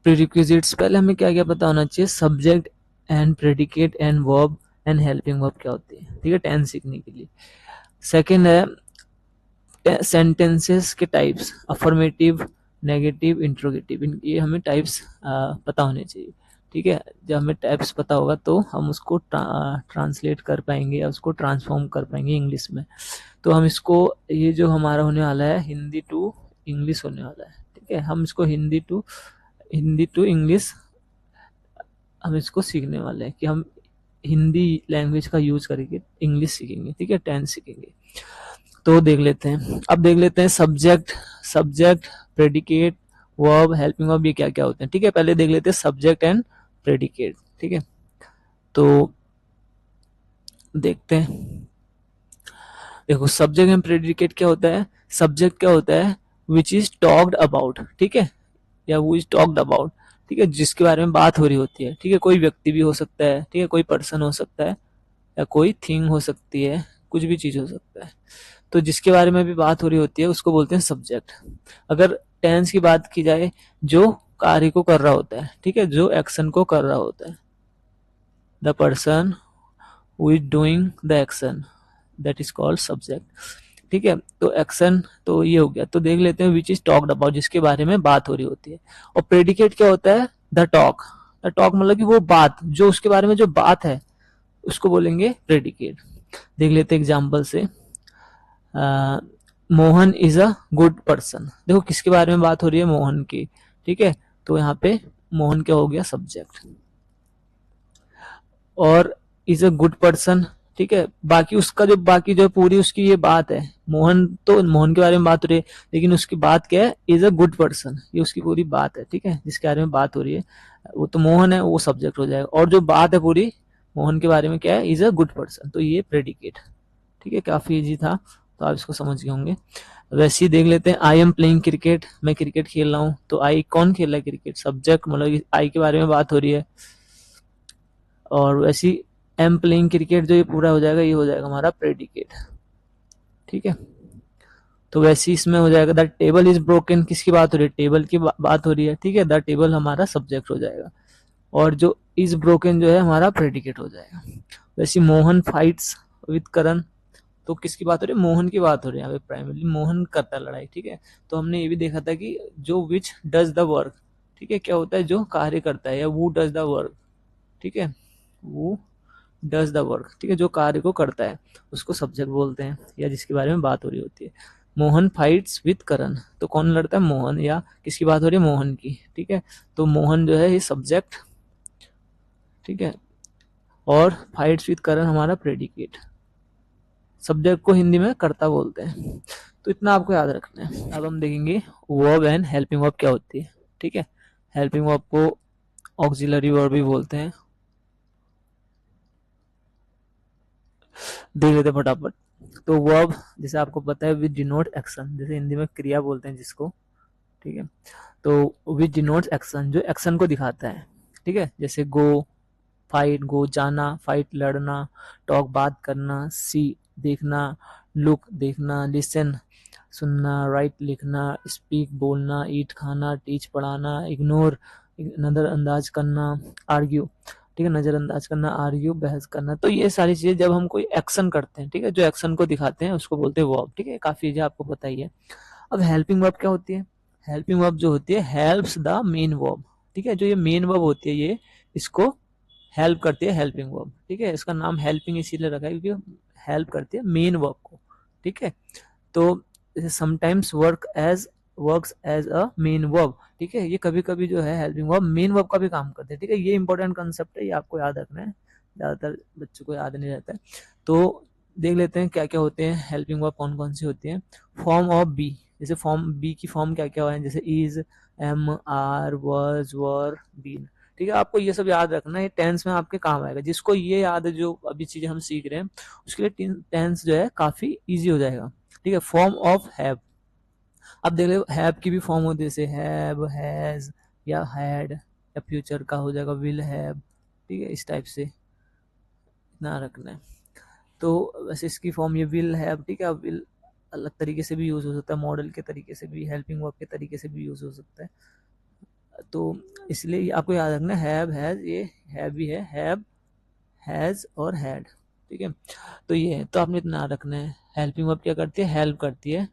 प्रीरिक्विजिट्स, पहले हमें क्या क्या पता होना चाहिए, subject and predicate and verb and helping verb क्या होती है, ठीक है, टेंस सीखने के लिए। सेकंड है सेंटेंसेस के टाइप्स, अफर्मेटिव, नेगेटिव, इंट्रोगेटिव, ये हमें टाइप्स पता होने चाहिए, ठीक है। जब हमें टाइप्स पता होगा तो हम उसको ट्रांसलेट कर पाएंगे या उसको ट्रांसफॉर्म कर पाएंगे इंग्लिश में। तो हम इसको, ये जो हमारा होने वाला है हिंदी टू इंग्लिश होने वाला है, ठीक है। हम इसको हिंदी टू इंग्लिश हम इसको सीखने वाले हैं कि हम हिंदी लैंग्वेज का यूज करके इंग्लिश सीखेंगे, ठीक है, टेंस सीखेंगे। तो देख लेते हैं, अब देख लेते हैं subject predicate verb helping verb ये क्या क्या होते हैं, ठीक है। पहले देख लेते हैं सब्जेक्ट एंड प्रेडिकेट, ठीक है। तो देखते हैं, देखो सब्जेक्ट एंड प्रेडिकेट क्या होता है। सब्जेक्ट क्या होता है, विच इज टॉक्ड अबाउट, ठीक है, या हु इज टॉक्ड अबाउट, ठीक है, जिसके बारे में बात हो रही होती है, ठीक है। कोई व्यक्ति भी हो सकता है, ठीक है, कोई पर्सन हो सकता है, या कोई थिंग हो सकती है, कुछ भी चीज हो सकता है। तो जिसके बारे में भी बात हो रही होती है उसको बोलते हैं सब्जेक्ट। अगर टेंस की बात की जाए, जो कार्य को कर रहा होता है, ठीक है, जो एक्शन को कर रहा होता है, the person who is doing the action, that is called subject, ठीक है। तो एक्शन तो ये हो गया। तो देख लेते हैं विच इज टॉक्ड अबाउट, जिसके बारे में बात हो रही होती है। और प्रेडिकेट क्या होता है, द टॉक। द टॉक मतलब कि वो बात, जो उसके बारे में जो बात है उसको बोलेंगे प्रेडिकेट। देख लेते हैं एग्जाम्पल से, Mohan is a good person, देखो किसके बारे में बात हो रही है, मोहन की, ठीक है। तो यहाँ पे मोहन क्या हो गया, सब्जेक्ट। और इज अ गुड पर्सन, ठीक है, बाकी उसका जो बाकी जो पूरी उसकी ये बात है, मोहन तो मोहन के बारे में बात हो रही है, लेकिन उसकी बात क्या है, इज अ गुड पर्सन, ये उसकी पूरी बात है, ठीक है, जिसके बारे में बात हो रही है वो तो मोहन है, वो सब्जेक्ट हो जाएगा। और जो बात है पूरी मोहन के बारे में क्या है, इज अ गुड पर्सन, तो ये प्रेडिकेट, ठीक है। काफी इजी था, तो आप इसको समझ गए होंगे। वैसे ही देख लेते हैं, आई एम प्लेइंग क्रिकेट, मैं क्रिकेट खेल रहा हूँ। तो आई कौन खेल रहा है, क्रिकेट, सब्जेक्ट, मतलब आई के बारे में बात हो रही है। और वैसे ही एम प्लेइंग क्रिकेट, जो ये पूरा हो जाएगा, ये हो जाएगा हमारा प्रेडिकेट, ठीक है। तो वैसे ही इसमें हो जाएगा द टेबल इज ब्रोकन, किसकी बात हो रही है, टेबल की बात हो रही है, ठीक है। द टेबल हमारा सब्जेक्ट हो जाएगा, और जो इज ब्रोकन जो है हमारा प्रेडिकेट हो जाएगा। वैसे मोहन फाइट्स विद करण, तो किसकी बात हो रही है, मोहन की बात हो रही है, यहाँ पे प्राइमरली मोहन करता है लड़ाई, ठीक है। तो हमने ये भी देखा था कि जो विच डज द वर्क, ठीक है, क्या होता है, जो कार्य करता है, या वो डज द वर्क, ठीक है, वो डज द वर्क, ठीक है, जो कार्य को करता है उसको सब्जेक्ट बोलते हैं, या जिसके बारे में बात हो रही होती है। मोहन फाइट्स विद करण, तो कौन लड़ता है, मोहन, या किसकी बात हो रही है, मोहन की, ठीक है। तो मोहन जो है ये सब्जेक्ट, ठीक है, और फाइट्स विद करण हमारा प्रेडिकेट। सब्जेक्ट को हिंदी में कर्ता बोलते हैं। तो इतना आपको याद रखना है। अब हम देखेंगे वर्ब एंड हेल्पिंग वर्ब क्या होती है, ठीक है। हेल्पिंग वर्ब को ऑक्सिलरी वर्ब भी बोलते हैं। देख लेते फटाफट। तो वर्ब जैसे आपको पता है विद डिनोट एक्शन, जैसे हिंदी में क्रिया बोलते हैं जिसको, ठीक है। तो विद डिनोट एक्शन, जो एक्शन को दिखाता है, ठीक है, जैसे गो, फाइट, गो जाना, फाइट लड़ना, टॉक बात करना, सी देखना, लुक देखना, लिसन सुनना, राइट लिखना, स्पीक बोलना, ईट खाना, टीच पढ़ाना, इग्नोर नजरअंदाज करना, आर्ग्यू, ठीक है, नजरअंदाज करना, आर्ग्यू बहस करना। तो ये सारी चीजें जब हम कोई एक्शन करते हैं, ठीक है, जो एक्शन को दिखाते हैं उसको बोलते हैं वर्ब, ठीक है। काफी चीजें आपको पता ही है। अब हेल्पिंग वर्ब क्या होती है, हेल्पिंग वर्ब जो होती है हेल्प्स द मेन वर्ब, ठीक है। जो ये मेन वर्ब होती है ये इसको हेल्प करती है, हेल्पिंग वर्ब, ठीक है। इसका नाम हेल्पिंग इसीलिए रखा है क्योंकि हेल्प करती है मेन वर्ब को, ठीक है। तो sometimes works as a main verb, ठीक है। ये कभी कभी जो है हेल्पिंग वर्ब मेन वर्ब का भी काम करते हैं, ठीक है। ये इंपॉर्टेंट कंसेप्ट है, ये आपको याद रखना है, ज्यादातर बच्चों को याद नहीं रहता है। तो देख लेते हैं क्या क्या होते हैं हेल्पिंग वर्ब, कौन कौन सी होती है। फॉर्म ऑफ बी, जैसे फॉर्म बी की फॉर्म क्या क्या है, जैसे is, am, are, was, were, been, ठीक है। आपको ये सब याद रखना है, टेंस में आपके काम आएगा। जिसको ये याद है, जो अभी चीजें हम सीख रहे हैं, उसके लिए टेंस जो है काफी इजी हो जाएगा, ठीक है। फॉर्म ऑफ हैव, अब देख लो हैव की भी फॉर्म होती है, जैसे हैव, हैज, या हैड, या फ्यूचर का हो जाएगा विल हैव, ठीक है। इस टाइप से इतना रखना है। तो वैसे इसकी फॉर्म ये विल हैव, ठीक है। विल अलग तरीके से भी यूज हो सकता है, मॉडल के तरीके से भी, हेल्पिंग वर्ब के तरीके से भी यूज हो सकता है। तो इसलिए आपको याद रखना हैव हैज, ये हैव भी है, हैव हैज और हैड, ठीक है। तो ये है, तो आपने इतना याद रखना है। हेल्पिंग वर्ब क्या करती है, हेल्प करती है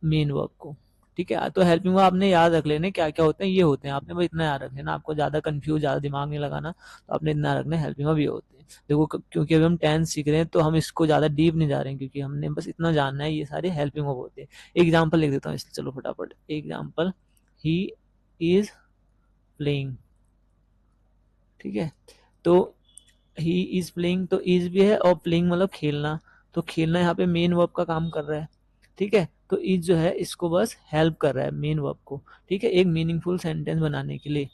मेन वर्ब को, ठीक है। तो हेल्पिंग वर्ब आपने याद रख लेने क्या क्या होते हैं, ये होते हैं, आपने बस इतना याद रख लेना, आपको ज्यादा कंफ्यूज, ज्यादा दिमाग नहीं लगाना, तो आपने इतना याद रखना है हेल्पिंग वर्ब ये होते हैं। देखो क्योंकि अभी हम टेंस सीख रहे हैं तो हम इसको ज्यादा डीप नहीं जा रहे हैं, क्योंकि हमने बस इतना जानना है ये सारे हेल्पिंग वर्ब होते हैं। एग्जाम्पल लिख देता हूँ इसलिए, चलो फटाफट एग्जाम्पल, ही इज प्लेइंग, ठीक है। तो ही इज प्लेइंग, तो इज भी है और प्लेइंग मतलब खेलना, तो खेलना यहाँ पे मेन वर्ब का काम कर रहा है, ठीक है। तो इज जो है इसको बस हेल्प कर रहा है मेन वर्ब को, ठीक है। एक मीनिंगफुल सेंटेंस बनाने के लिए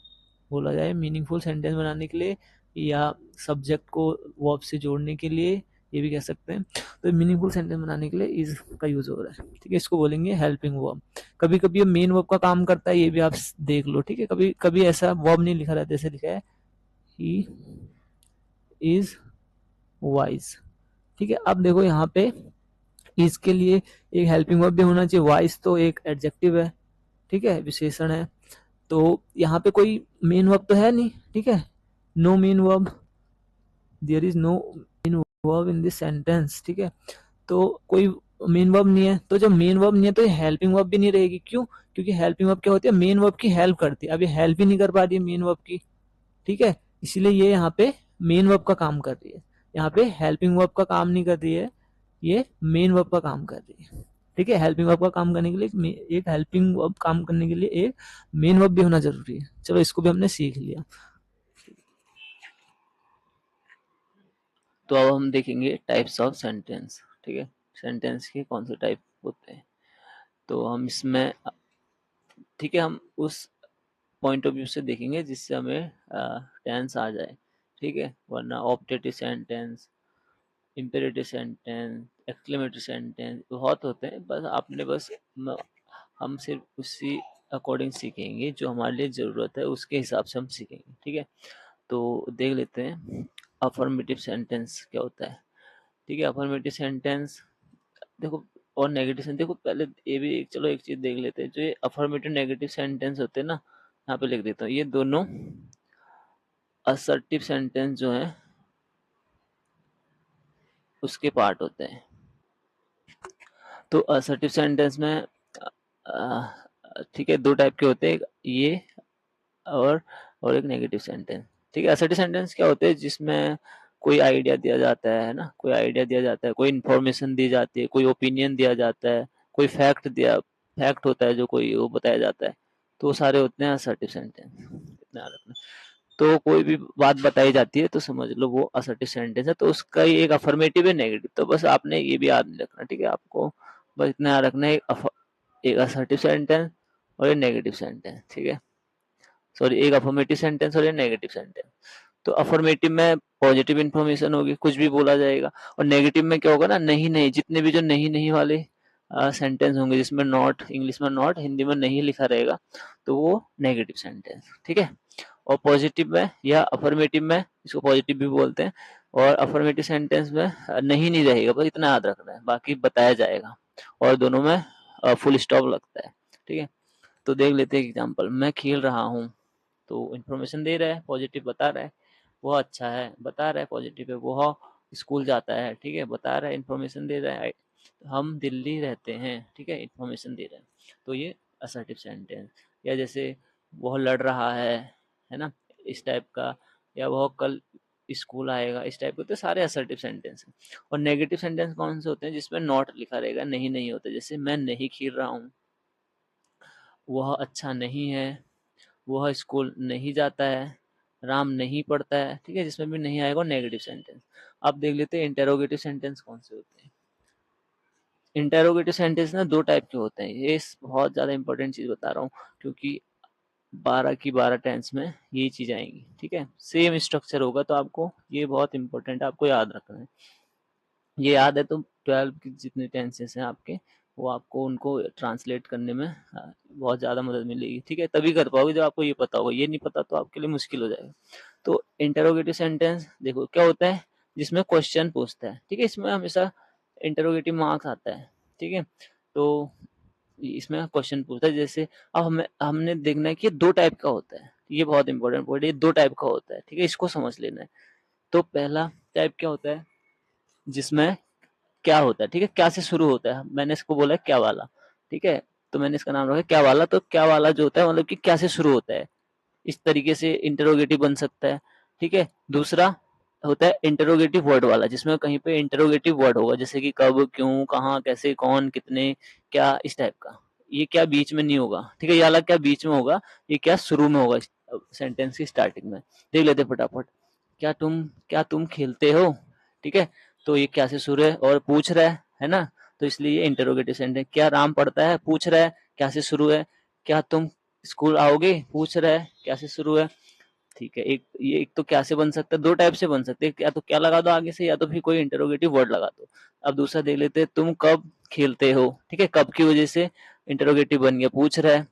बोला जाए, मीनिंगफुल सेंटेंस बनाने के लिए या सब्जेक्ट को वर्ब से जोड़ने के लिए, ये भी कह सकते हैं। तो मीनिंगफुल सेंटेंस बनाने के लिए इज का यूज हो रहा है, ठीक है। इसको बोलेंगे हेल्पिंग वर्ब। कभी कभी ये मेन वर्ब का काम करता है, ये भी आप देख लो, ठीक है। कभी कभी ऐसा वर्ब नहीं लिखा रहता, जैसे लिखा है ही इज वाइज, ठीक है। अब देखो यहाँ पे इसके लिए एक हेल्पिंग वर्ब भी होना चाहिए, वाइज तो एक एडजेक्टिव है, ठीक है, विशेषण है। तो यहाँ पे कोई मेन वर्ब तो है नहीं, ठीक है, no main verb, there is no main verb in this sentence, ठीक है। तो कोई मेन वर्ब नहीं है, तो जब मेन वर्ब नहीं है तो ये हेल्पिंग वर्ब भी नहीं रहेगी, क्यों? क्योंकि हेल्पिंग वर्ब क्या होती है, मेन वर्ब की हेल्प करती है, अब ये हेल्प ही नहीं कर पा रही है मेन वर्ब की, ठीक है। इसीलिए ये यहाँ पे मेन वर्ब का काम कर रही है, यहाँ पे हेल्पिंग वर्ब का काम नहीं कर रही है, ये मेन वर्ब का काम कर रही है, ठीक है। हेल्पिंग वर्ब का काम करने के लिए एक हेल्पिंग वर्ब काम करने के लिए एक मेन वर्ब भी होना जरूरी है। चलो इसको भी हमने सीख लिया। तो अब हम देखेंगे टाइप्स ऑफ सेंटेंस, ठीक है। सेंटेंस के कौन से टाइप होते हैं, तो हम इसमें, ठीक है, हम उस पॉइंट ऑफ व्यू से देखेंगे जिससे हमें टेंस आ जाए, ठीक है। वरना optative sentence, imperative sentence, exclamatory sentence बहुत होते हैं, बस आपने हम सिर्फ उसी अकॉर्डिंग सीखेंगे जो हमारे लिए ज़रूरत है, उसके हिसाब से हम सीखेंगे, ठीक है। तो देख लेते हैं अफर्मेटिव सेंटेंस क्या होता है, ठीक है। अफर्मेटिव सेंटेंस देखो, और नेगेटिव सेंटेंस देखो, पहले ये भी चलो एक चीज़ देख लेते हैं, जो ये अफर्मेटिव नेगेटिव सेंटेंस होते हैं ना, यहाँ पे लिख देता हूँ, ये दोनों असर्टिव सेंटेंस जो है उसके पार्ट होते हैं। तो असर्टिव सेंटेंस में ठीक है, दो टाइप के होते हैं, ये और एक नेगेटिव सेंटेंस, ठीक है। असर्टिव सेंटेंस क्या होते हैं, जिसमें कोई आइडिया दिया जाता है ना, कोई आइडिया दिया जाता है, कोई इन्फॉर्मेशन दी जाती है, कोई ओपिनियन दिया जाता है, कोई फैक्ट होता है जो कोई वो बताया जाता है, तो वो सारे होते हैं असर्टिव सेंटेंस, इतना याद रखना। तो कोई भी बात बताई जाती है तो समझ लो वो असर्टिव सेंटेंस है, तो उसका ही एक अफर्मेटिव है, नेगेटिव, तो बस आपने ये भी याद नहीं रखना, ठीक है। आपको बस इतना याद रखना है, एक असर्टिव सेंटेंस और एक नेगेटिव सेंटेंस, ठीक है। सॉरी, एक अफर्मेटिव सेंटेंस और एक नेगेटिव सेंटेंस। तो अफर्मेटिव में पॉजिटिव इन्फॉर्मेशन होगी, कुछ भी बोला जाएगा, और नेगेटिव में क्या होगा ना, नहीं नहीं, जितने भी जो नहीं नहीं वाले सेंटेंस होंगे, जिसमें नॉट, इंग्लिश में नॉट, हिंदी में नहीं लिखा रहेगा, तो वो नेगेटिव सेंटेंस, ठीक है। और पॉजिटिव में या अफर्मेटिव में, इसको पॉजिटिव भी बोलते हैं, और अफर्मेटिव सेंटेंस में नहीं नहीं रहेगा, बस इतना याद रखना है, बाकी बताया जाएगा, और दोनों में फुल स्टॉप लगता है, ठीक है। तो देख लेते हैं एग्जांपल, मैं खेल रहा हूँ, तो इन्फॉर्मेशन दे रहा है, पॉजिटिव बता रहा है, वह अच्छा है, बता रहा है पॉजिटिव है, वह स्कूल जाता है, ठीक है, बता रहा है, इन्फॉर्मेशन दे रहा है, हम दिल्ली रहते हैं, ठीक है, इन्फॉर्मेशन दे रहा है, तो ये असर्टिव सेंटेंस। या जैसे वह लड़ रहा है ना, इस टाइप का, या वह कल स्कूल आएगा, इस टाइप के, तो सारे असर्टिव सेंटेंस हैं। और नेगेटिव सेंटेंस कौन से होते हैं, जिसमें नॉट लिखा रहेगा, नहीं नहीं होता, जैसे मैं नहीं खेल रहा हूँ, वह अच्छा नहीं है, वह स्कूल नहीं जाता है, राम नहीं पढ़ता है, ठीक है, जिसमें भी नहीं आएगा नेगेटिव सेंटेंस। अब देख लेते हैं इंटेरोगेटिव सेंटेंस कौन से होते हैं। इंटेरोगेटिव सेंटेंस ना दो टाइप के होते हैं, ये बहुत ज़्यादा इंपॉर्टेंट चीज़ बता रहा हूँ, क्योंकि 12 की 12 टेंस में यही चीज़ आएंगी, ठीक है, सेम स्ट्रक्चर होगा, तो आपको ये बहुत इंपॉर्टेंट है, आपको याद रखना है। ये याद है तो 12 की जितने टेंसेस हैं आपके, वो आपको उनको ट्रांसलेट करने में बहुत ज़्यादा मदद मिलेगी, ठीक है, तभी कर पाओगे जब आपको ये पता होगा, ये नहीं पता तो आपके लिए मुश्किल हो जाएगा। तो इंटरोगेटिव सेंटेंस देखो क्या होता है, जिसमें क्वेश्चन पूछता है, ठीक है, इसमें हमेशा इंटरोगेटिव मार्क्स आता है, ठीक है। तो इसमें क्वेश्चन पूछता है, जैसे अब हमने देखना है कि ये दो टाइप का होता है, ये बहुत इंपॉर्टेंट पॉइंट है, 2 टाइप का होता है, ठीक है, इसको समझ लेना है। तो पहला टाइप क्या होता है, जिसमें क्या होता है, ठीक है, क्या से शुरू होता है, मैंने इसको बोला है क्या वाला, ठीक है, तो मैंने इसका नाम रखा क्या वाला। तो क्या वाला जो होता है मतलब कि क्या से शुरू होता है, इस तरीके से इंटरोगेटिव बन सकता है, ठीक है। दूसरा होता है इंटरोगेटिव वर्ड वाला, जिसमें कहीं पे इंटरोगेटिव वर्ड होगा, जैसे कि कब, क्यों, कहाँ, कैसे, कौन, कितने, क्या, इस टाइप का। ये क्या बीच में नहीं होगा, ठीक है, ये वाला क्या बीच में होगा, ये क्या शुरू में होगा, सेंटेंस की स्टार्टिंग में। देख लेते हैं फटाफट। क्या तुम खेलते हो, ठीक है, तो ये क्या से शुरू है और पूछ रहा है ना, तो इसलिए ये इंटरोगेटिव सेंटेंस। क्या राम पढ़ता है, पूछ रहा है, क्या से शुरू है। क्या तुम स्कूल आओगे, पूछ रहा है, क्या से शुरू है, ठीक है। एक तो क्या से बन सकता है, 2 टाइप से बन सकते हैं, या तो क्या लगा दो आगे से, या तो फिर कोई इंटरोगेटिव वर्ड लगा दो। अब दूसरा देख लेते हैं, तुम कब खेलते हो, ठीक है, कब की वजह से इंटरोगेटिव बन गया, पूछ रहा है।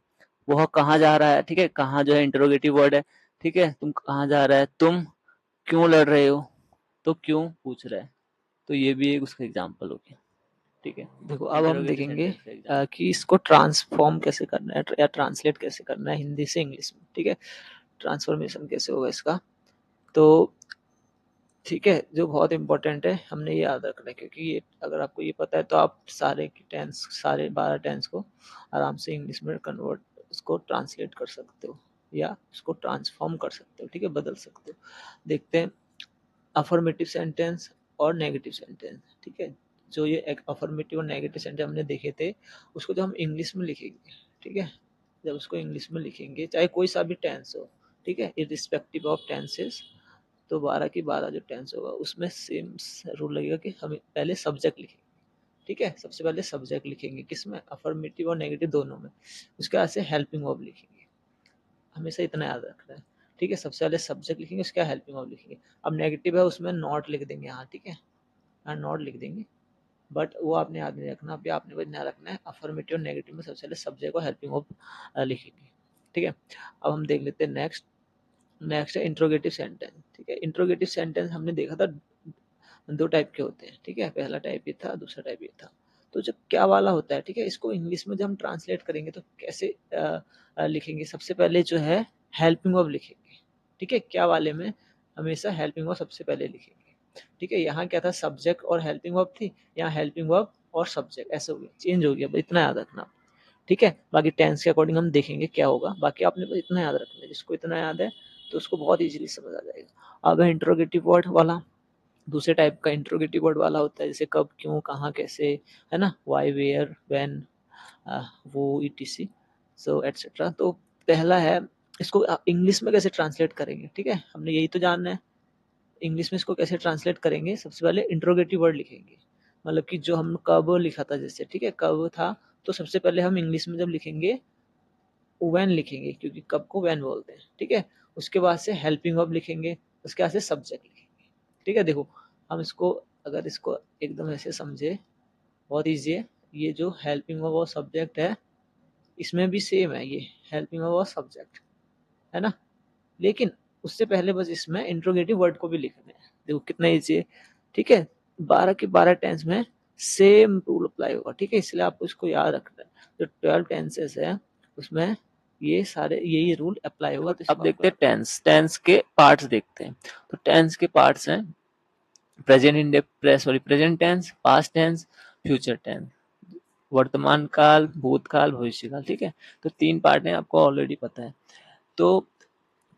वह कहाँ जा रहा है, ठीक है, कहाँ जो है इंटरोगेटिव वर्ड है, ठीक है, तुम कहाँ जा रहा है। तुम क्यों लड़ रहे हो, तो क्यों पूछ रहा है, तो ये भी एक उसका एग्जाम्पल हो गया, ठीक है। देखो अब हम इंटरोगेटिव देखेंगे सेंटेंस का एग्जाम्पल। कि इसको ट्रांसफॉर्म कैसे करना है या ट्रांसलेट कैसे करना है हिंदी से इंग्लिश में, ठीक है, ट्रांसफॉर्मेशन कैसे होगा इसका। तो ठीक है, जो बहुत इंपॉर्टेंट है हमने ये याद रखना है, क्योंकि ये अगर आपको ये पता है तो आप सारे की टेंस, सारे 12 टेंस को आराम से इंग्लिश में कन्वर्ट, उसको ट्रांसलेट कर सकते हो या उसको ट्रांसफॉर्म कर सकते हो, ठीक है, बदल सकते हो। देखते हैं अफर्मेटिव सेंटेंस और नेगेटिव सेंटेंस, ठीक है। जो ये एक अफर्मेटिव और नेगेटिव सेंटेंस हमने देखे थे, उसको जब हम इंग्लिश में लिखेंगे, ठीक है, जब उसको इंग्लिश में लिखेंगे चाहे कोई सा भी टेंस हो, ठीक है, इरिस्पेक्टिव ऑफ टेंसेस, तो 12 की 12 जो टेंस होगा उसमें सेम रूल लगेगा कि हमें पहले सब्जेक्ट लिखेंगे, ठीक है, सबसे पहले सब्जेक्ट लिखेंगे, किसमें, अफर्मेटिव और नेगेटिव दोनों में। उसके बाद से हेल्पिंग वर्ब लिखेंगे, हमेशा इतना याद रखना है, ठीक है, सबसे पहले सब्जेक्ट लिखेंगे, उसके बाद हेल्पिंग वर्ब लिखेंगे। अब नेगेटिव है उसमें नॉट लिख देंगे यहाँ, ठीक है, यहाँ नॉट लिख देंगे, बट वो आपने याद नहीं रखना, अभी आपने बस ध्यान रखना है अफर्मेटिव और नेगेटिव में सबसे पहले सब्जेक्ट और हेल्पिंग वर्ब लिखेंगे, ठीक है। अब हम देख लेते हैं नेक्स्ट। नेक्स्ट है इंट्रोगेटिव सेंटेंस, ठीक है। इंट्रोगेटिव सेंटेंस हमने देखा था 2 टाइप के होते हैं, ठीक है, पहला टाइप ये था, दूसरा टाइप ये था। तो जब क्या वाला होता है, ठीक है, इसको इंग्लिश में जब हम ट्रांसलेट करेंगे तो कैसे लिखेंगे, सबसे पहले जो है हेल्पिंग वर्ब लिखेंगे, ठीक है, क्या वाले में हमेशा हेल्पिंग वर्ब सबसे पहले लिखेंगे, ठीक है। यहाँ क्या था, सब्जेक्ट और हेल्पिंग वर्ब थी, यहाँ हेल्पिंग वर्ब और सब्जेक्ट, ऐसे हो गया, चेंज हो गया, इतना याद रखना, ठीक है। बाकी टेंस के अकॉर्डिंग हम देखेंगे क्या होगा, बाकी आपने बस इतना याद रखना है, जिसको इतना याद है तो उसको बहुत इजीली समझ आ जाएगा। अब है इंट्रोगेटिव वर्ड वाला, दूसरे टाइप का इंट्रोगेटिव वर्ड वाला होता है, जैसे कब, क्यों, कहाँ, कैसे, है ना, वाई, वेयर, व्हेन, वो, ईटीसी, सो एटसेट्रा। तो पहला है, इसको इंग्लिश में कैसे ट्रांसलेट करेंगे, ठीक है, हमने यही तो जानना है, इंग्लिश में इसको कैसे ट्रांसलेट करेंगे। सबसे पहले इंट्रोगेटिव वर्ड लिखेंगे, मतलब कि जो हम कब लिखा था जैसे, ठीक है, कब था, तो सबसे पहले हम इंग्लिश में जब लिखेंगे व्हेन लिखेंगे, क्योंकि कब को व्हेन बोलते हैं, ठीक है। उसके बाद से हेल्पिंग वर्ब लिखेंगे, उसके बाद से सब्जेक्ट लिखेंगे, ठीक है। देखो हम इसको, अगर इसको एकदम ऐसे समझे, बहुत ईजी है। ये जो हेल्पिंग वर्ब और सब्जेक्ट है, इसमें भी सेम है, ये हेल्पिंग वर्ब और सब्जेक्ट, है ना, लेकिन उससे पहले बस इसमें इंट्रोगेटिव वर्ड को भी लिखना है। देखो कितना ईजी है, ठीक है, 12 के 12 टेंस में सेम रूल अप्लाई होगा, ठीक है, इसलिए आपको इसको याद रखना है। जो 12 टेंसेस है उसमें ये सारे यही रूल अप्लाई होगा। तो अब देखते हैं टेंस, टेंस के पार्ट्स देखते हैं। तो टेंस के पार्ट्स हैं present indefinite, sorry, present tense, past tense, future tense, वर्तमान काल, भूतकाल, भविष्य काल, ठीक है। तो 3 पार्ट हैं, आपको ऑलरेडी पता है। तो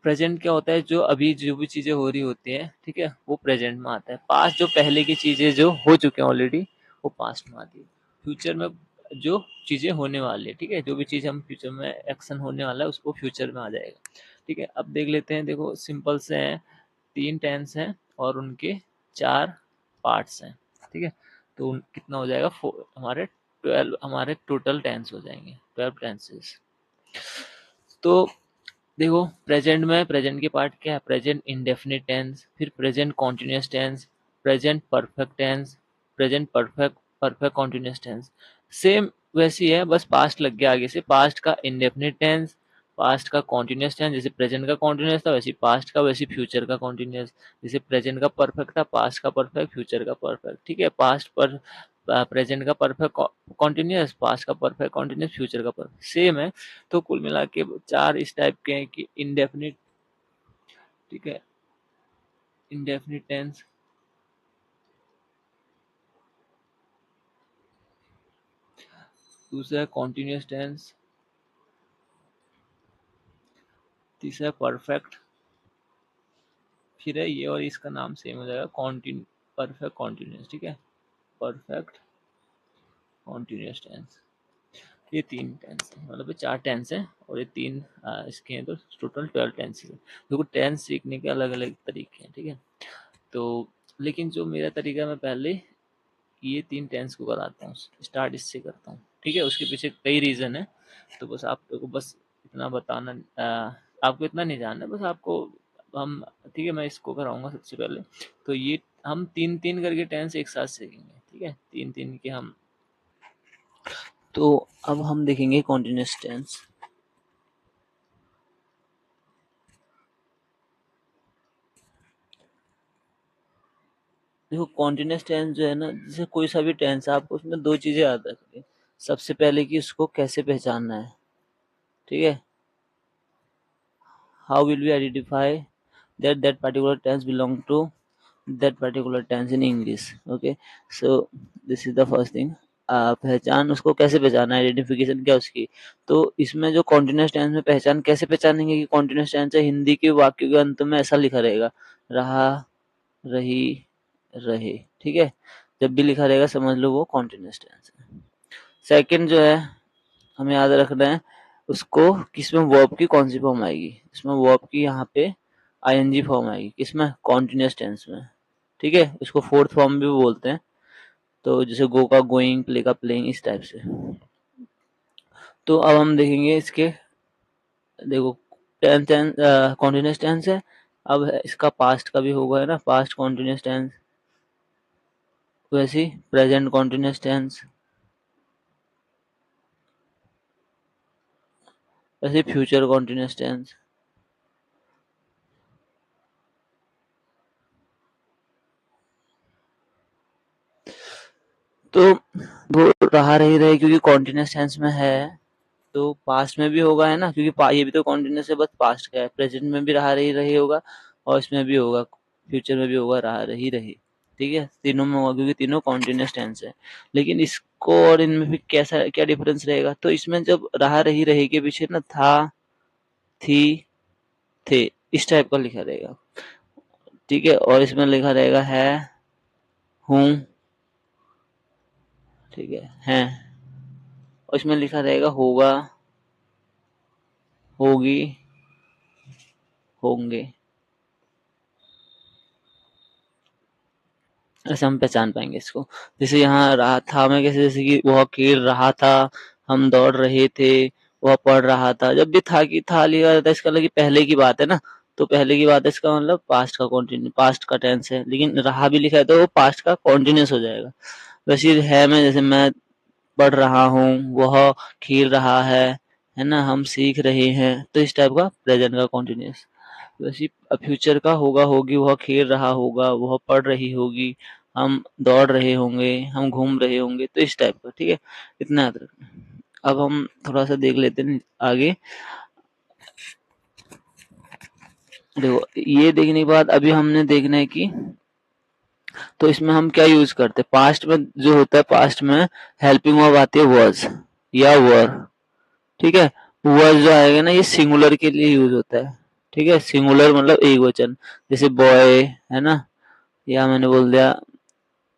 प्रेजेंट क्या होता है, जो अभी जो भी चीजें हो रही होती है, ठीक है, वो प्रेजेंट में आता है। पास्ट जो पहले की चीजें जो हो चुके हैं ऑलरेडी, वो पास्ट में आती है। फ्यूचर में जो चीजें होने वाली है, ठीक है, जो भी चीज हम फ्यूचर में एक्शन होने वाला है उसको फ्यूचर में आ जाएगा, ठीक है। अब देख लेते हैं, देखो सिंपल से हैं, 3 टेंस हैं और उनके 4 पार्ट्स हैं, ठीक है। तो कितना हो जाएगा, हमारे 12 हमारे टोटल टेंस हो जाएंगे, 12 टेंसेस। तो देखो प्रेजेंट में, प्रेजेंट के पार्ट क्या है, प्रेजेंट इंडेफिनिट टेंस, फिर present continuous tense, present perfect tense, present perfect perfect continuous tense. Same वैसी है, बस पास्ट लग गया आगे से, पास्ट का इंडेफिनिट टेंस, पास्ट का कॉन्टिन्यूस टेंस, जैसे प्रेजेंट का कॉन्टिन्यूस था वैसे पास्ट का, वैसे फ्यूचर का कॉन्टिन्यूस, जैसे प्रेजेंट का परफेक्ट था, पास्ट का परफेक्ट, फ्यूचर का परफेक्ट, ठीक है। पास्ट पर प्रेजेंट का परफेक्ट कॉन्टिन्यूस, पास्ट का परफेक्ट कॉन्टिन्यूस, फ्यूचर का परफेक्ट सेम है। तो कुल मिला के चार इस टाइप के हैं कि इंडेफिनिट, ठीक है, इंडेफिनिट टेंस, दूसरा है कॉन्टिन्यूस टेंस, तीसरा है परफेक्ट, फिर है ये और इसका नाम सेम हो जाएगा कॉन्टिन्यू, परफेक्ट कॉन्टिन्यूस, ठीक है, परफेक्ट कॉन्टिन्यूस टेंस। ये तीन टेंस है, मतलब ये चार टेंस है और ये तीन इसके हैं, तो टोटल 12 टेंसेस है। देखो टेंस सीखने के अलग अलग तरीके हैं, ठीक है। तो लेकिन जो मेरा तरीका, मैं पहले ये तीन टेंस को कराता हूँ, स्टार्ट इससे करता हूँ, ठीक है। उसके पीछे कई रीज़न है, तो बस आपको बस इतना बताना, आपको इतना नहीं जानना, बस आपको हम, ठीक है, मैं इसको कराऊंगा सबसे पहले। तो ये हम तीन तीन करके टेंस एक साथ सीखेंगे, ठीक है, तीन तीन के हम। तो अब हम देखेंगे कॉन्टिन्यूस टेंस। देखो कॉन्टिन्यूस टेंस जो है ना, जैसे कोई सा भी टेंस है, आपको उसमें दो चीज़ें याद रखनी। सबसे पहले कि उसको कैसे पहचानना है, ठीक है, how will we identify that that particular tense belong to that particular tense in English, okay, so this is the first thing। पहचान, उसको कैसे पहचाना, आइडेंटिफिकेशन क्या उसकी। तो इसमें जो कॉन्टिन्यूस टेंस में पहचान कैसे पहचानेंगे कि कॉन्टिन्यूस टेंस है, हिंदी के वाक्यों के अंत में ऐसा लिखा रहेगा, रहा, रही, रहे, ठीक है, जब भी लिखा रहेगा समझ लो वो कॉन्टिन्यूस टेंस है। सेकंड जो है, हमें याद रखना है उसको, किसमें वर्ब की कौन सी फॉर्म आएगी। इसमें वर्ब की यहाँ पे आईएनजी फॉर्म आएगी, किसमें, कॉन्टिन्यूस टेंस में, ठीक है। इसको फोर्थ फॉर्म भी बोलते हैं, तो जैसे गो का गोइंग, प्ले का प्लेइंग, इस टाइप से। तो अब हम देखेंगे इसके, देखो टेंस टेंस कॉन्टिन्यूस टेंस है, अब इसका पास्ट का भी होगा, है ना, पास्ट कॉन्टिन्यूस टेंस, वैसे ही प्रेजेंट कॉन्टिन्यूस टेंस, वैसे फ्यूचर कॉन्टिन्यूस टेंस। तो वो रहा रही रहे क्योंकि कॉन्टिन्यूस टेंस में है, तो पास्ट में भी होगा, है ना, क्योंकि ये भी तो कॉन्टिन्यूस है, बस पास्ट का है। प्रेजेंट में भी रहा रही रही होगा और इसमें भी होगा, फ्यूचर में भी होगा रहा रही रही, ठीक है, तीनों में होगा क्योंकि तीनों कॉन्टिन्यूस टेंस है। लेकिन इसको और इनमें भी कैसा क्या डिफरेंस रहेगा, तो इसमें जब रहा रही रही के पीछे ना था, थी, थे, इस टाइप का लिखा रहेगा, ठीक है, और इसमें लिखा रहेगा है, हूँ, ठीक है, और इसमें लिखा रहेगा होगा, होगी, होंगे, ऐसे हम पहचान पाएंगे इसको। जैसे यहाँ रहा था में कैसे, जैसे कि वह खेल रहा था, हम दौड़ रहे थे, वह पढ़ रहा था। जब भी था कि था लिखा रहता है, इसका मतलब कि पहले की बात है ना, तो पहले की बात है, इसका मतलब पास्ट का कॉन्टिन्यू, पास्ट का टेंस है। लेकिन रहा भी लिखा है तो वो पास्ट का कॉन्टिन्यूस हो जाएगा। वैसे है में, जैसे मैं पढ़ रहा हूँ, वह खेल रहा है ना, हम सीख रहे हैं, तो इस टाइप का प्रेजेंट का कॉन्टिन्यूस। वैसे फ्यूचर का होगा, होगी, वह खेल रहा होगा, वह पढ़ रही होगी, हम दौड़ रहे होंगे, हम घूम रहे होंगे, तो इस टाइप का, ठीक है, इतना याद रखना। अब हम थोड़ा सा देख लेते हैं आगे। देखो ये देखने के बाद अभी हमने देखना है कि, तो इसमें हम क्या यूज करते हैं, पास्ट में जो होता है, पास्ट में हेल्पिंग वर्ब आती है वर्स या वर, ठीक है। वर्स जो आएगा ना, ये सिंगुलर के लिए यूज होता है, ठीक है, सिंगुलर मतलब एक वचन, जैसे बॉय, है ना, या मैंने बोल दिया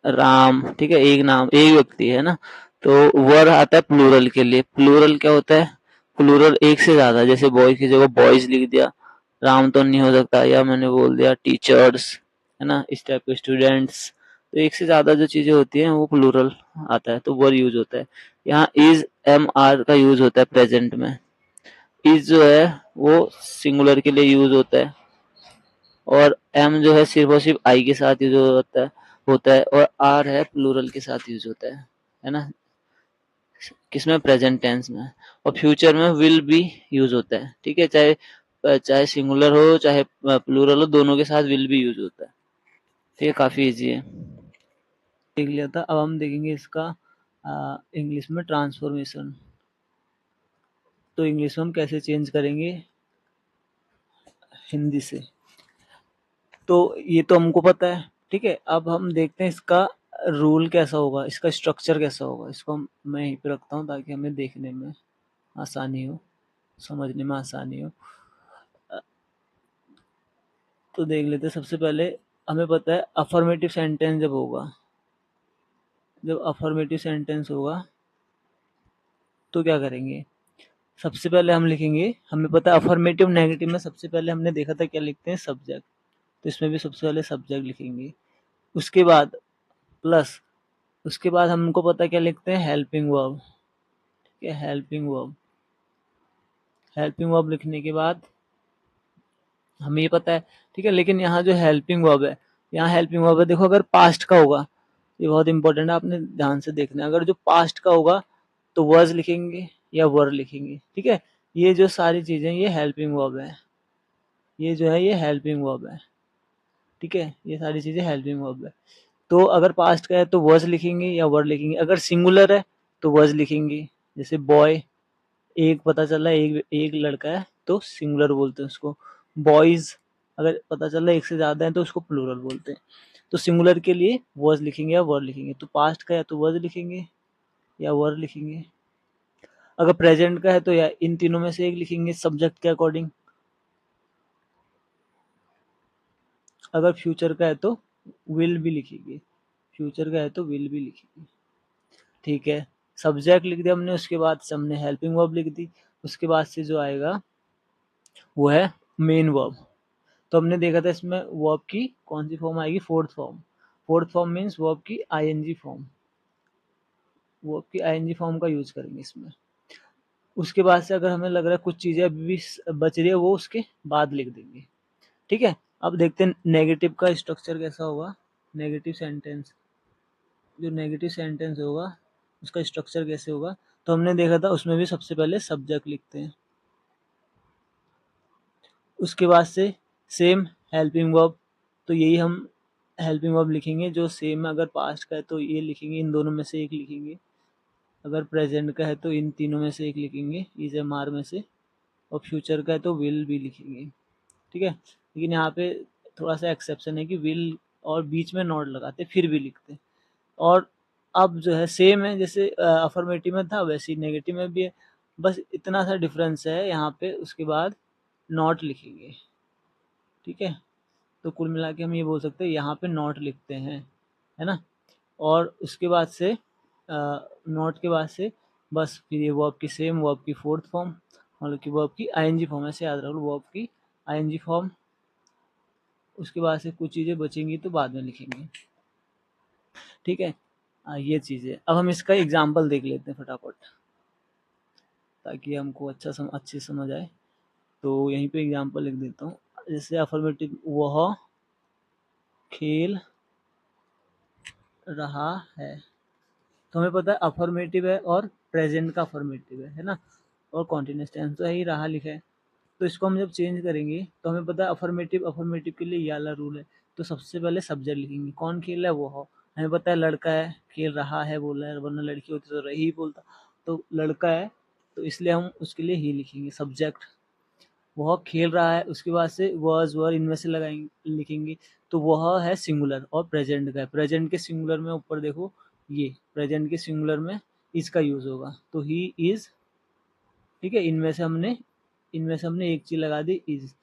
राम, ठीक है, एक नाम, एक व्यक्ति है ना। तो वर आता है प्लूरल के लिए। प्लूरल क्या होता है, प्लूरल एक से ज्यादा, जैसे बॉय की जगह बॉयज लिख दिया, राम तो नहीं हो सकता, या मैंने बोल दिया टीचर्स, है ना, इस टाइप के स्टूडेंट्स। तो एक से ज्यादा जो चीजें होती हैं वो प्लूरल आता है, तो वर यूज होता है। यहाँ इज, एम आर का यूज होता है प्रेजेंट में। इज जो है वो सिंगुलर के लिए यूज होता है, और एम जो है सिर्फ और सिर्फ आई के साथ यूज होता है, और आर है प्लूरल के साथ यूज होता है ना, किसमें, प्रेजेंट टेंस में। और फ्यूचर में विल भी यूज होता है, ठीक है, चाहे चाहे सिंगुलर हो चाहे प्लूरल हो, दोनों के साथ विल भी यूज होता है, ठीक है, काफी इजी है। देख लिया था। अब हम देखेंगे इसका इंग्लिश में ट्रांसफॉर्मेशन। तो इंग्लिश में हम कैसे चेंज करेंगे हिंदी से, तो ये तो हमको पता है, ठीक है। अब हम देखते हैं इसका रूल कैसा होगा, इसका स्ट्रक्चर कैसा होगा। इसको मैं यहीं पे रखता हूँ ताकि हमें देखने में आसानी हो, समझने में आसानी हो। तो देख लेते हैं। सबसे पहले हमें पता है अफर्मेटिव सेंटेंस जब होगा, जब अफर्मेटिव सेंटेंस होगा तो क्या करेंगे। सबसे पहले हम लिखेंगे, हमें पता है अफर्मेटिव नेगेटिव में सबसे पहले हमने देखा था क्या लिखते हैं, सब्जेक्ट। तो इसमें भी सबसे पहले सब्जेक्ट लिखेंगे। उसके बाद प्लस, उसके बाद हमको पता है क्या लिखते हैं, हेल्पिंग वर्ब। ठीक है, हेल्पिंग वर्ब। हेल्पिंग वर्ब लिखने के बाद हमें ये पता है, ठीक है। लेकिन यहाँ जो हेल्पिंग वर्ब है, यहाँ हेल्पिंग वर्ब है, देखो अगर पास्ट का होगा, ये बहुत इंपॉर्टेंट है, आपने ध्यान से देखना है। अगर जो पास्ट का होगा तो वर्ज लिखेंगे या वर लिखेंगे, ठीक है। ये जो सारी चीजें ये हेल्पिंग वर्ब है, ये जो है ये हेल्पिंग वर्ब है, ठीक है। ये सारी चीजें हेल्पिंग वर्ब है। तो अगर पास्ट का है तो वर्ज लिखेंगे या वर लिखेंगे। अगर सिंगुलर है तो वर्ज लिखेंगे, जैसे बॉय, एक पता चला एक एक लड़का है तो सिंगुलर बोलते हैं उसको। बॉयज अगर पता चला एक से ज्यादा है तो उसको प्लूरल बोलते हैं। तो सिंगुलर के लिए वर्ज लिखेंगे या वर लिखेंगे। तो पास्ट का है तो वर्ज लिखेंगे या वर लिखेंगे। अगर प्रेजेंट का है तो या इन तीनों में से एक लिखेंगे सब्जेक्ट के अकॉर्डिंग। अगर फ्यूचर का है तो विल भी लिखेंगे, फ्यूचर का है तो विल भी लिखेंगे, ठीक है। सब्जेक्ट लिख दिया हमने, उसके बाद से हमने हेल्पिंग वर्ब लिख दी। उसके बाद से जो आएगा वो है मेन वर्ब। तो हमने देखा था इसमें वर्ब की कौन सी फॉर्म आएगी, fourth form. Fourth form means verb की आईएनजी फॉर्म, वर्ब की आईएनजी फॉर्म का यूज करेंगे इसमें। उसके बाद से अगर हमें लग रहा है कुछ चीजें अभी भी बच रही है, वो उसके बाद लिख देंगे, ठीक है। अब देखते हैं नेगेटिव का स्ट्रक्चर कैसा होगा। नेगेटिव सेंटेंस, जो नेगेटिव सेंटेंस होगा उसका स्ट्रक्चर कैसे होगा। तो हमने देखा था उसमें भी सबसे पहले सब्जेक्ट लिखते हैं, उसके बाद से सेम हेल्पिंग वर्ब। तो यही हम हेल्पिंग वर्ब लिखेंगे जो सेम है। अगर पास्ट का है तो ये लिखेंगे, इन दोनों में से एक लिखेंगे। अगर प्रेजेंट का है तो इन तीनों में से एक लिखेंगे, इज एम आर में से। और फ्यूचर का है तो विल भी लिखेंगे, ठीक है। लेकिन यहाँ पे थोड़ा सा एक्सेप्शन है कि विल और बीच में नॉट लगाते फिर भी लिखते। और अब जो है सेम है, जैसे अफर्मेटिव में था वैसे ही नेगेटिव में भी है, बस इतना सा डिफरेंस है यहाँ पे। उसके बाद नॉट लिखेंगे, ठीक है। तो कुल मिला के हम ये बोल सकते हैं यहाँ पे नॉट लिखते हैं, है ना। और उसके बाद से नॉट के बाद से बस फिर ये वर्ब की सेम, वर्ब की फोर्थ फॉर्म, मतलब कि वर्ब की आईएनजी फॉर्म, ऐसे याद रखो वर्ब की आईएनजी फॉर्म। उसके बाद से कुछ चीज़ें बचेंगी तो बाद में लिखेंगे, ठीक है। ये चीज़ें अब हम इसका एग्जाम्पल देख लेते हैं फटाफट, ताकि हमको अच्छी समझ आए। तो यहीं पे एग्जाम्पल लिख देता हूँ। जैसे अफर्मेटिव, वह खेल रहा है। तो हमें पता है अफर्मेटिव है और प्रेजेंट का अफर्मेटिव है ना। और कॉन्टिन्यूस टेंस तो है ही, रहा लिखा है। तो इसको हम जब चेंज करेंगे तो हमें पता है अफर्मेटिव, अफर्मेटिव के लिए ये वाला रूल है। तो सबसे पहले सब्जेक्ट लिखेंगे, कौन खेल रहा है, वो हो। हमें पता है लड़का है, खेल रहा है बोला है, वरना लड़की होती तो रही बोलता। तो लड़का है तो इसलिए हम उसके लिए ही लिखेंगे सब्जेक्ट। वह खेल रहा है, उसके बाद से वॉज वर इनमें से लगाएंगे लिखेंगे। तो वह है सिंगुलर और प्रेजेंट का है। प्रेजेंट के सिंगुलर में ऊपर देखो, ये प्रेजेंट के सिंगुलर में इसका यूज होगा, तो ही इज, ठीक है। इनमें से हमने एक चीज लगा दी, इज,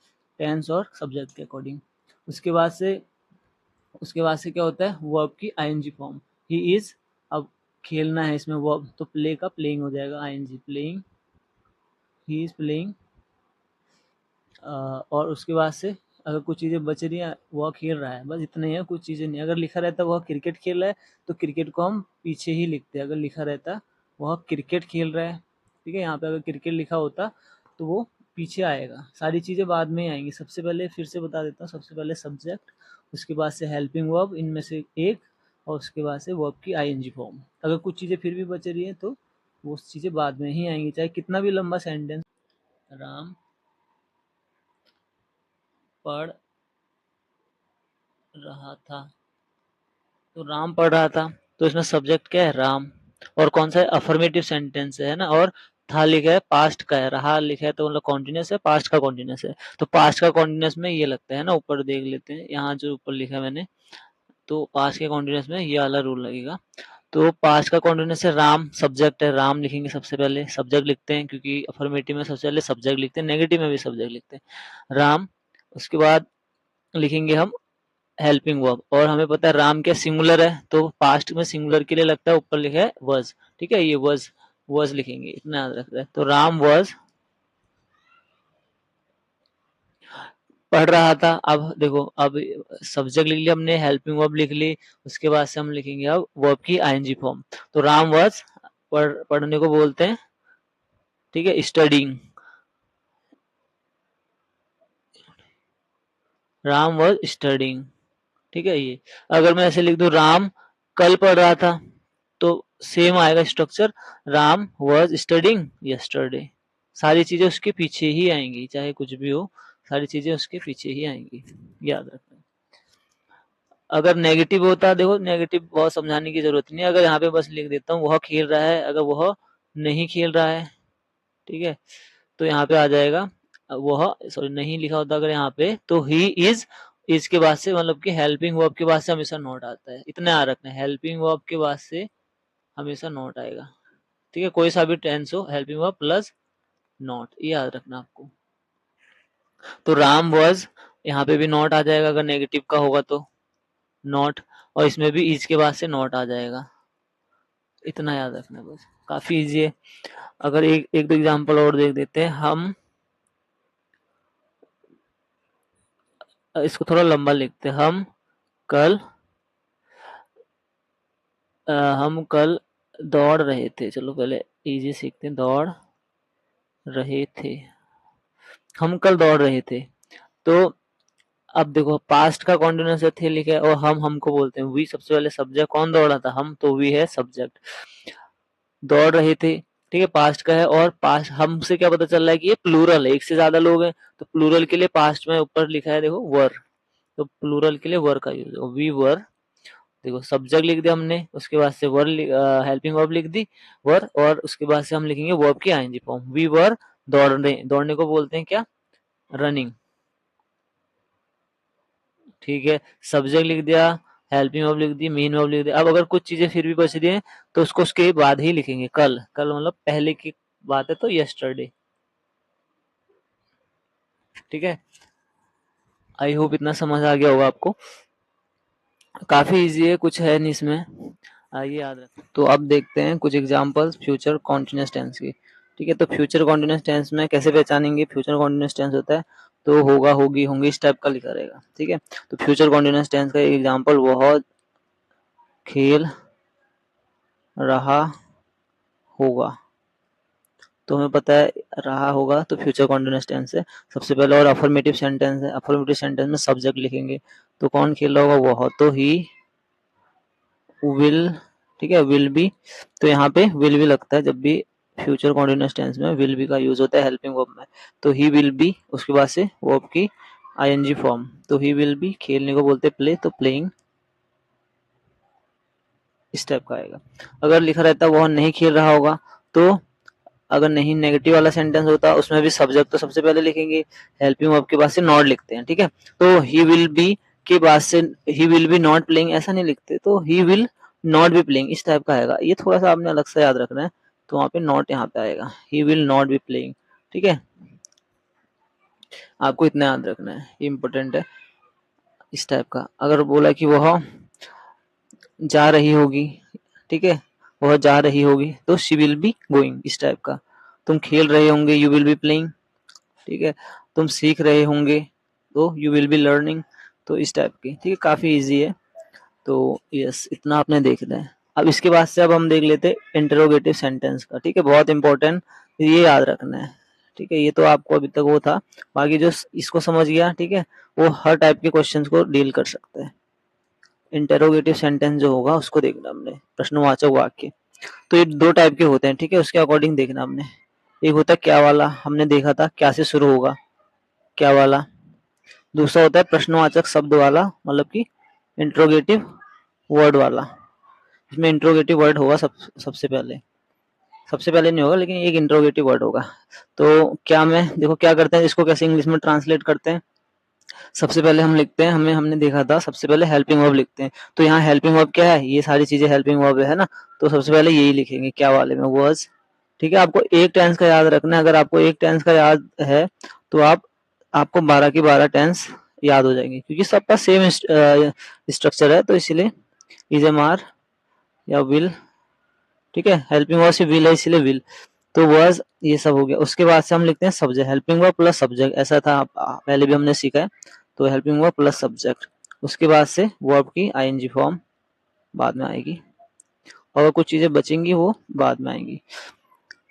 टेंस और सब्जेक्ट के अकॉर्डिंग। उसके बाद से उसके बाद से क्या होता है, वर्ब की आईएनजी फॉर्म, ही इज। अब खेलना है इसमें वर्ब, तो प्ले का प्लेइंग हो जाएगा, ING playing, he is playing. और उसके बाद से अगर कुछ चीज़ें बच रही हैं, वह खेल रहा है, बस इतना ही है, कुछ चीज़ें नहीं। अगर लिखा रहता वह क्रिकेट खेल रहा है तो क्रिकेट को हम पीछे ही लिखते हैं। अगर लिखा रहता वह क्रिकेट खेल रहा है, ठीक है, यहाँ पे अगर क्रिकेट लिखा होता तो वो पीछे आएगा। सारी चीज़ें बाद में ही आएंगी। सबसे पहले फिर से बता देता हूँ, सबसे पहले सब्जेक्ट, उसके बाद से हेल्पिंग वर्ब इनमें से एक, और उसके बाद से वर्ब की आईएनजी फॉर्म। अगर कुछ चीज़ें फिर भी बच रही हैं तो वो चीज़ें बाद में ही आएंगी, चाहे कितना भी लंबा सेंटेंस। राम पढ़ रहा था, तो राम पढ़ रहा था, तो इसमें सब्जेक्ट क्या है, राम। और कौन सा है, अफर्मेटिव सेंटेंस है ना। और था लिखा है पास्ट का है, रहा लिखा है तो मतलब कॉन्टिन्यूस है, पास्ट का कॉन्टिन्यूस है। तो पास्ट का कॉन्टिन्यूस में ये लगता है ना, ऊपर देख लेते हैं, यहाँ जो ऊपर लिखा है मैंने, तो पास्ट के कॉन्टिन्यूस में ये वाला रूल लगेगा। तो पास्ट का कॉन्टिन्यूस है, राम सब्जेक्ट है, राम लिखेंगे सबसे पहले, सब्जेक्ट लिखते हैं क्योंकि अफर्मेटिव में सबसे पहले सब्जेक्ट लिखते हैं, नेगेटिव में भी सब्जेक्ट लिखते हैं, राम। उसके बाद लिखेंगे हम हेल्पिंग वर्ब, और हमें पता है राम क्या सिंगुलर है, तो पास्ट में सिंगुलर के लिए लगता है ऊपर लिखा है वॉज, ठीक है, ये वॉज लिखेंगे, इतना याद रखना है। तो राम वॉज पढ़ रहा था। अब देखो, अब सब्जेक्ट लिख लिया हमने, हेल्पिंग वर्ब लिख ली, उसके बाद से हम लिखेंगे अब वर्ब की आईएनजी फॉर्म। तो राम वॉज पढ़ने को बोलते हैं, ठीक है, स्टडीइंग, राम वॉज स्टडीइंग, ठीक है। ये अगर मैं ऐसे लिख दूं, राम कल पढ़ रहा था, तो सेम आएगा structure, Ram was studying yesterday. सारी चीजें उसके पीछे ही आएंगी, चाहे कुछ भी हो, सारी चीजें उसके पीछे ही आएंगी, याद रखना। अगर नेगेटिव होता, देखो नेगेटिव बहुत समझाने की जरूरत नहीं है, अगर यहाँ पे बस लिख देता हूँ वह खेल रहा है, अगर वह नहीं खेल रहा है, ठीक है, तो यहाँ पे आ जाएगा वह, सॉरी नहीं लिखा होता अगर यहाँ पे, तो ही इज के बाद से मतलब कि हेल्पिंग वर्ब के बाद से हमेशा नॉट आता है, इतना याद रखना है, हेल्पिंग वर्ब के बाद से हमेशा नॉट आएगा, ठीक है, कोई सा भी टेंस हो, हेल्पिंग वर्ब प्लस नॉट, ये याद रखना आपको। तो राम वॉज, यहाँ पे भी नॉट आ जाएगा अगर नेगेटिव का होगा तो, नॉट, और इसमें भी इज के बाद से नॉट आ जाएगा, इतना याद रखना है बस, काफी इजी है। अगर एक दो एग्जांपल और देख देते हैं हम, इसको थोड़ा लंबा लिखते हैं, कल हम कल दौड़ रहे थे, चलो पहले इजी सीखते हैं, दौड़ रहे थे, हम कल दौड़ रहे थे। तो अब देखो पास्ट का कॉन्टिन्यूअस थे लिखा है, और हम हमको बोलते हैं वी, सबसे पहले सब्जेक्ट कौन दौड़ा था, हम, तो वी है सब्जेक्ट, दौड़ रहे थे, ठीक है, पास्ट का है, और पास्ट हमसे क्या पता चल रहा है कि ये प्लूरल है, एक से ज्यादा लोग हैं, तो प्लूरल के लिए पास्ट में ऊपर लिखा है देखो वर, तो प्लूरल के लिए वर का यूज है, वी वर, देखो सब्जेक्ट लिख दिया हमने, उसके बाद से वर हेल्पिंग वर्ब लिख दी वर, और उसके बाद से हम लिखेंगे वर्ब की आईएनजी फॉर्म, वी वर दौड़ने, दौड़ने को बोलते हैं क्या, रनिंग, ठीक है, सब्जेक्ट लिख दिया, हेल्पिंग वर्ब लिख दी, मेन वर्ब लिख दिया। अब अगर कुछ चीजें फिर भी बच रही हैं तो उसको उसके बाद ही लिखेंगे, कल, कल मतलब पहले की बात है तो यस्टरडे, ठीक है। आई होप इतना समझ आ गया होगा आपको, काफी इजी है, कुछ है नहीं इसमें, आइए याद रखें। तो अब देखते हैं कुछ एग्जांपल्स फ्यूचर कॉन्टिन्यूअस टेंस की, ठीक है। तो फ्यूचर कॉन्टिन्यूअस टेंस में कैसे पहचानेंगे, फ्यूचर कॉन्टिन्यूअस टेंस होता है तो होगा, होगी, होंगे, इस टाइप का लिखा रहेगा, ठीक है। तो फ्यूचर कॉन्टिन्यूअस टेंस का एग्जांपल, वह खेल रहा होगा, तो हमें पता है रहा होगा तो फ्यूचर कॉन्टिन्यूअस टेंस है सबसे पहले। और अफर्मेटिव सेंटेंस है, अफर्मेटिव सेंटेंस में सब्जेक्ट लिखेंगे, तो कौन खेल रहा होगा, वह, तो ही विल, ठीक है, विल बी, तो यहाँ पे विल भी लगता है जब भी फ्यूचर कॉन्टिन्यूअस टेंस में विल बी का यूज होता है हेल्पिंग वर्ब में, तो ही विल बी, उसके बाद से वर्ब की आईएनजी फॉर्म, तो ही विल बी, खेलने को बोलते हैं प्ले, तो प्लेइंग, इस टाइप का आएगा। अगर लिखा रहता वह नहीं खेल रहा होगा, तो अगर नहीं नेगेटिव वाला सेंटेंस होता उसमें भी सब्जेक्ट तो सबसे पहले लिखेंगे, हेल्पिंग वर्ब के बाद से नॉट लिखते हैं, ठीक है। तो ही विल बी के बाद से he will be not playing ऐसा नहीं लिखते, तो he will not be playing, इस टाइप का आएगा, ये थोड़ा सा आपने अलग से याद रखना है, तो वहाँ पे नॉट यहाँ पे आएगा, he will not be playing, ठीक है, आपको इतना याद रखना है, ये इंपॉर्टेंट है, इस टाइप का। अगर बोला कि वह जा रही होगी, ठीक है, वह जा रही होगी, तो शी विल बी गोइंग, इस टाइप का। तुम खेल रहे होंगे, यू विल बी प्लेइंग, ठीक है, तुम सीख रहे होंगे तो यू विल बी लर्निंग, तो इस टाइप की, ठीक है, काफी इजी है। तो यस, इतना आपने देखना है। अब इसके बाद से अब हम देख लेते हैं इंटरोगेटिव सेंटेंस का, ठीक है, बहुत इंपॉर्टेंट, ये याद रखना है, ठीक है, ये तो आपको अभी तक वो था, बाकी जो इसको समझ गया, ठीक है, वो हर टाइप के क्वेश्चंस को डील कर सकता है। इंटरोगेटिव सेंटेंस जो होगा उसको देखना हमने, प्रश्नवाचक वाक्य, तो ये दो टाइप के होते हैं, ठीक है, उसके अकॉर्डिंग देखना हमने। एक होता है क्या वाला, हमने देखा था क्या से शुरू होगा, क्या वाला। दूसरा होता है प्रश्नवाचक शब्द वाला, मतलब कि इंट्रोगेटिव वर्ड वाला, इसमें इंट्रोगेटिव वर्ड होगा सबसे पहले नहीं होगा, लेकिन एक इंट्रोगेटिव वर्ड होगा। तो क्या मैं देखो क्या करते हैं, इसको कैसे इंग्लिश में ट्रांसलेट करते हैं। सबसे पहले हम लिखते हैं, हमने देखा था सबसे पहले हेल्पिंग वर्ब लिखते हैं। तो यहाँ हेल्पिंग वर्ब क्या है, ये सारी चीजें हेल्पिंग वर्ब है ना। तो सबसे पहले यही लिखेंगे क्या वाले में, वाज। ठीक है, आपको एक टेंस का याद रखना है। अगर आपको एक टेंस का याद है तो आपको 12 की 12 टेंस याद हो जाएंगे, क्योंकि सबका सेम स्ट्रक्चर है। तो इसीलिए इज एम आर या विल, ठीक है, हेल्पिंग वर्ब से विल है इसलिए विल। तो वर्ज ये सब हो गया। उसके बाद से हम लिखते हैं subject, helping verb plus subject, ऐसा था पहले भी हमने सीखा है। तो हेल्पिंग वर्ब प्लस सब्जेक्ट। उसके बाद से वर्ब की आईएनजी फॉर्म बाद में आएगी, और कुछ चीजें बचेंगी वो बाद में आएंगी।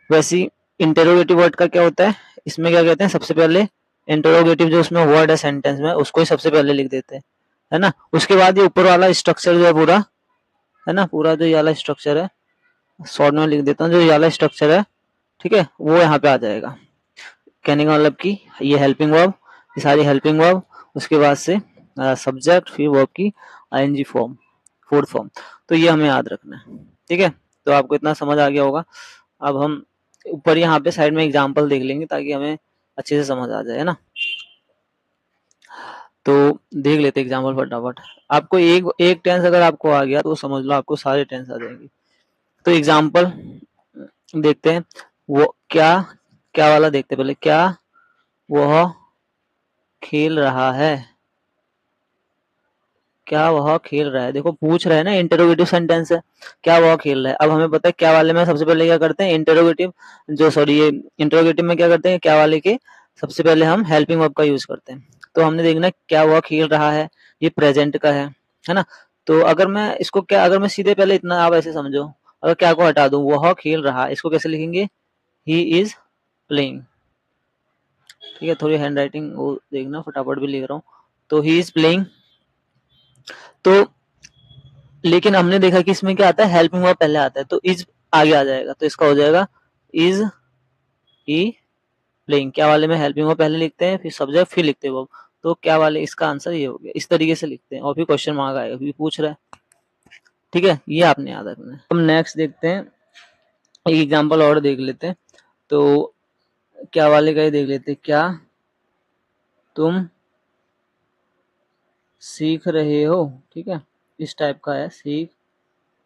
वैसे इंटरोगेटिव वर्ड का क्या होता है, इसमें क्या कहते हैं, सबसे पहले इंटरोगेटिव जो उसमें वर्ड है सेंटेंस में, उसको ही सबसे पहले लिख देते हैं, है ना। उसके बाद ये ऊपर वाला स्ट्रक्चर जो है पूरा, है ना, पूरा जो ये वाला स्ट्रक्चर है, शॉर्ट में लिख देता हूँ, जो ये वाला स्ट्रक्चर है, ठीक है, वो यहाँ पे आ जाएगा। कहने का मतलब कि ये हेल्पिंग वर्ब, ये सारी हेल्पिंग वर्ब, उसके बाद से सब्जेक्ट, फिर वर्ब की आईएनजी फॉर्म, फोर्थ फॉर्म। तो ये हमें याद रखना है, ठीक है। तो आपको इतना समझ आ गया होगा। अब हम ऊपर यहाँ पे साइड में एग्जाम्पल देख लेंगे ताकि हमें अच्छे से समझ आ जाए, है ना। तो देख लेते एग्जाम्पल फटाफट। आपको एक टेंस अगर आपको आ गया तो समझ लो आपको सारे टेंस आ जाएंगे। तो एग्जाम्पल देखते हैं। वो क्या, क्या वाला देखते पहले। क्या वह खेल रहा है, क्या वह खेल रहा है। देखो पूछ रहा है ना, इंटरोगेटिव सेंटेंस है, क्या वह खेल रहा है। अब हमें पता है क्या वाले में सबसे पहले क्या करते हैं, इंटरोगेटिव जो सॉरी ये इंटरोगेटिव में क्या करते हैं, क्या वाले के सबसे पहले हम हेल्पिंग वर्ब का यूज करते हैं। तो हमने देखना क्या वह खेल रहा है, ये प्रेजेंट का है ना। तो अगर मैं इसको क्या, अगर मैं सीधे पहले इतना आप ऐसे समझो, अगर क्या को हटा दूं, वह खेल रहा, इसको कैसे लिखेंगे, ही इज प्लेइंग। ठीक है, थोड़ी हैंड राइटिंग वो देखना, फटाफट भी लिख रहा हूँ। तो ही इज प्लेइंग। तो लेकिन हमने देखा कि इसमें क्या आता है, हेल्पिंग वर्ब पहले आता है, तो इज आगे आ जाएगा। तो इसका हो जाएगा इज ही प्लेइंग। क्या वाले में हेल्पिंग वर्ब पहले लिखते हैं, फिर सब्जेक्ट, फिर लिखते हैं वर्ब। तो क्या वाले, इसका आंसर ये हो गया। इस तरीके से लिखते हैं, और फिर क्वेश्चन मार्क आएगा क्योंकि पूछ रहा है। ठीक है, ये आपने याद रखना है। हम नेक्स्ट देखते हैं, एक एग्जाम्पल और देख लेते हैं। तो क्या वाले का ही देख लेते हैं। क्या तुम सीख रहे हो, ठीक है, इस टाइप का है, सीख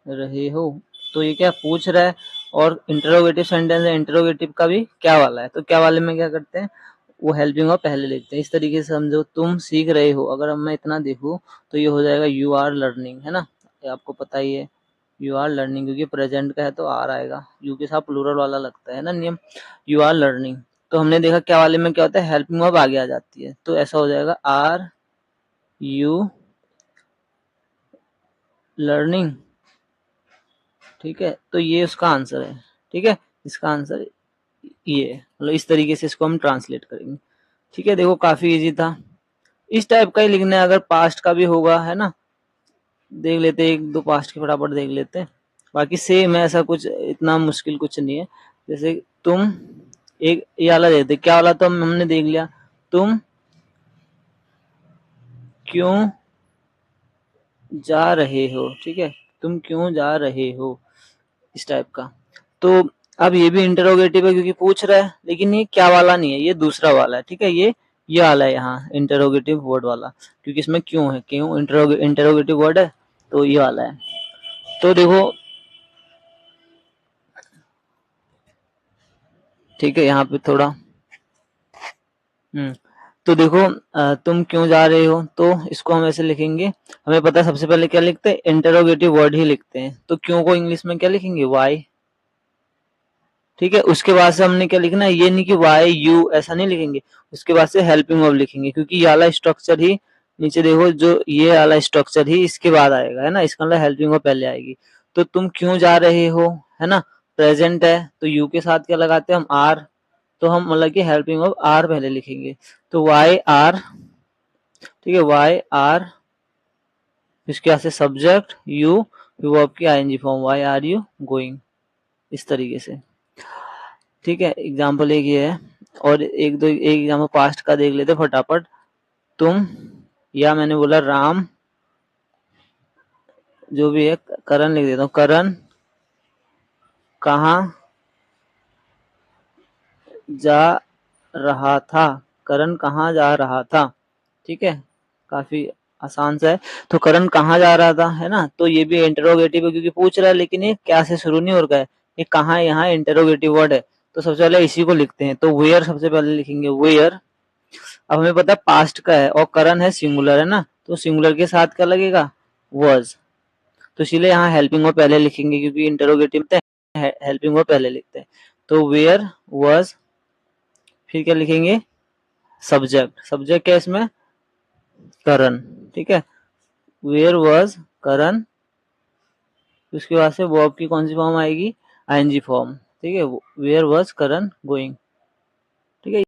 रहे हो। तो ये क्या पूछ रहा है, और इंटरोगेटिव सेंटेंस है, इंटरोगेटिव का भी क्या वाला है। तो क्या वाले में क्या करते हैं, वो हेल्पिंग वर्ब पहले लिखते हैं। इस तरीके से समझो, तुम सीख रहे हो, अगर मैं इतना देखूं तो ये हो जाएगा यू आर लर्निंग, है ना। ये आपको पता ही है, यू आर लर्निंग, क्योंकि प्रेजेंट का है तो आर आएगा, यू के साथ प्लूरल वाला लगता है ना नियम, यू आर लर्निंग। तो हमने देखा क्या वाले में क्या होता है, हेल्पिंग वर्ब आगे आ जाती है। तो ऐसा हो जाएगा आर यू लर्निंग, ठीक है। तो ये उसका आंसर है, ठीक है, इसका आंसर ये है। मतलब इस तरीके से इसको हम ट्रांसलेट करेंगे, ठीक है। देखो काफी इजी था, इस टाइप का ही लिखना है। अगर पास्ट का भी होगा, है ना, देख लेते हैं, एक दो पास्ट के फटाफट देख लेते हैं। बाकी सेम है, ऐसा कुछ इतना मुश्किल कुछ नहीं है। जैसे तुम, एक ये वाला देखते, क्या वाला तो हमने देख लिया, तुम क्यों जा रहे हो, ठीक है, तुम क्यों जा रहे हो, इस टाइप का। तो अब ये भी इंटरोगेटिव है क्योंकि पूछ रहा है, लेकिन ये क्या वाला नहीं है, ये दूसरा वाला है, ठीक है, ये वाला है यहाँ इंटरोगेटिव वर्ड वाला, क्योंकि इसमें क्यों है, क्यों इंटरोगेटिव वर्ड है, तो ये वाला है। तो देखो, ठीक है, यहाँ पे थोड़ा तो देखो तुम क्यों जा रहे हो, तो इसको हम ऐसे लिखेंगे। हमें पता है सबसे पहले क्या लिखते हैं, इंटरोगेटिव वर्ड ही लिखते हैं। तो क्यों को इंग्लिश में क्या लिखेंगे, वाई, ठीक है। उसके बाद से हमने क्या लिखना है, ये नहीं कि वाई यू, ऐसा नहीं लिखेंगे। उसके बाद से हेल्पिंग वर्ब लिखेंगे, क्योंकि ये वाला स्ट्रक्चर ही नीचे देखो, जो ये वाला स्ट्रक्चर ही इसके बाद आएगा, है ना, इसका मतलब हेल्पिंग वर्ब पहले आएगी। तो तुम क्यों जा रहे हो, है ना, प्रेजेंट है, तो यू के साथ क्या लगाते हैं हम, आर। तो हम मतलब कि हेल्पिंग वर्ब आर पहले लिखेंगे। तो वाई आर, ठीक है, वाई आर, इसके बाद से सब्जेक्ट यू, वर्ब की ING form, why are you going, इस तरीके से, ठीक है। एग्जाम्पल एक ये है, और एक एग्जाम्पल पास्ट का देख लेते फटाफट। तुम, या मैंने बोला राम जो भी है करण लिख देता हूँ, करण कहाँ जा रहा था, करण कहाँ जा रहा था, ठीक है, काफी आसान सा है। तो करण कहाँ जा रहा था, है ना, तो ये भी इंटरोगेटिव है क्योंकि पूछ रहा है, लेकिन ये क्या से शुरू नहीं हो रहा है, ये कहाँ यहाँ इंटरोगेटिव वर्ड है, तो सबसे पहले इसी को लिखते हैं। तो वेयर सबसे पहले लिखेंगे, वेयर। अब हमें पता है पास्ट का है और करण है सिंगुलर, है ना, तो सिंगुलर के साथ क्या लगेगा, was। तो इसीलिए यहाँ हेल्पिंग वर्ब पहले लिखेंगे क्योंकि इंटरोगेटिव में हेल्पिंग वर्ब पहले लिखते हैं। तो वेयर was, फिर क्या लिखेंगे, सब्जेक्ट, सब्जेक्ट क्या है इसमें, करण, ठीक है, वेयर was करण, उसके बाद से वर्ब की कौन सी फॉर्म आएगी, आईएनजी फॉर्म, ठीक है, वेयर was करण गोइंग।